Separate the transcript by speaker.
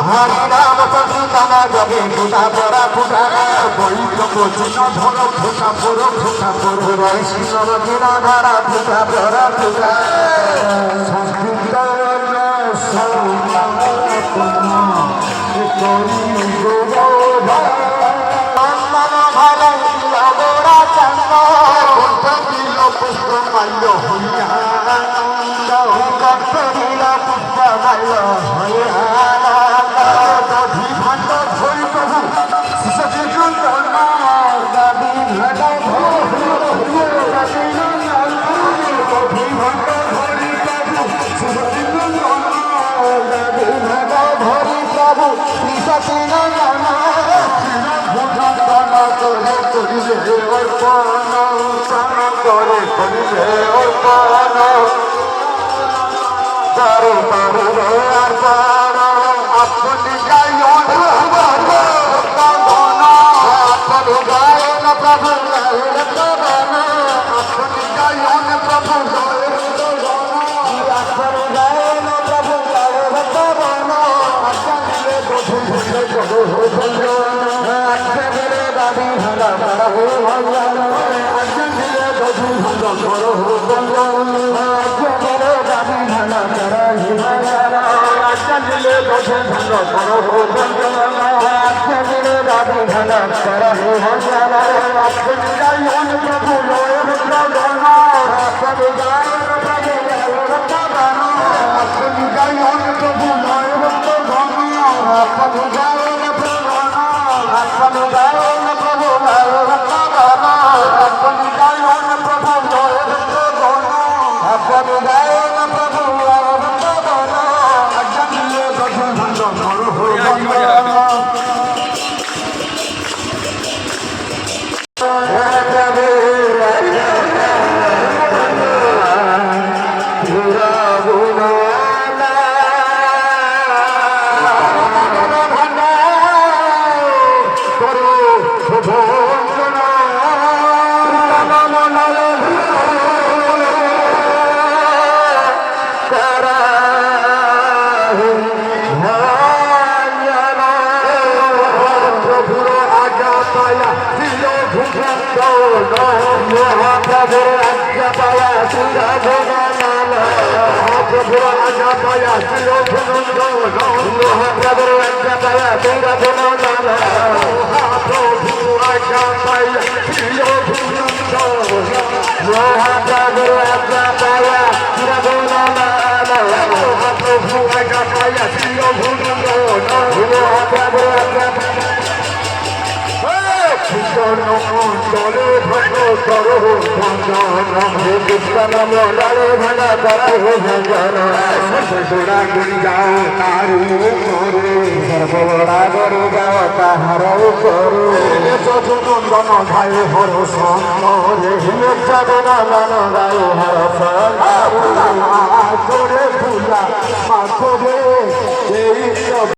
Speaker 1: হরি নাম সংকীর্তনা জগে ফুটা পড়া ফুটা বৈষ্ণব চিহ্ন ধর ফুটা পড়ো ফুটা পড়ো বৈষ্ণব চিহ্ন ধারা ফুটা পড়া ফুটা সংস্কৃত পুষ্প মাল্য হইয়া পুষ্প মাল্য হইয়া দধি ভাণ্ড ধরি প্রভু শিশু দাবি ভাটা দধি ভাণ্ড ধরি প্রভু শিশু দাবি ভাটা ধরি প্রভু শিশু করে করিবে অর্পণ করে করিবে অর্পণ তারে তারে অর্পণ আপনি গায়ন আপনি গায়ন প্রভু আপনি গায়ন প্রভু আপনি গায়ন প্রভু দাবি ভাঙা ভাড়া হো ভগবান দাবি ভাঙা করো হো ভগবান দাবি ভাঙা করা হি ভগবান দিলে দোষে ভাঙা করো হো ভগবান দাবি ভাঙা করা হি ভগবান আপনি গায়ন প্রভু লয় ভগবান আপনি গায়ন প্রভু ভগবান আপনি গায়ন প্রভু লয় ভগবান আপনি গায়ন প্রভু আপনি গায়ন প্রভু আপনি গায়ন প্রভু আপনি গায়ন প্রভু জানিলে দর্শন ভঙ্গ করো চলে ভঙ্গ করো ভঞ্জন মলারে ভাঙা করা হো ভঞ্জন সর্বরা গুলি যাও তারু করে সর্বরা গরু যাও তাহার করু নন্দন গায়ে হর সরে জগন গায়ে হর করে ফুলা মাথরে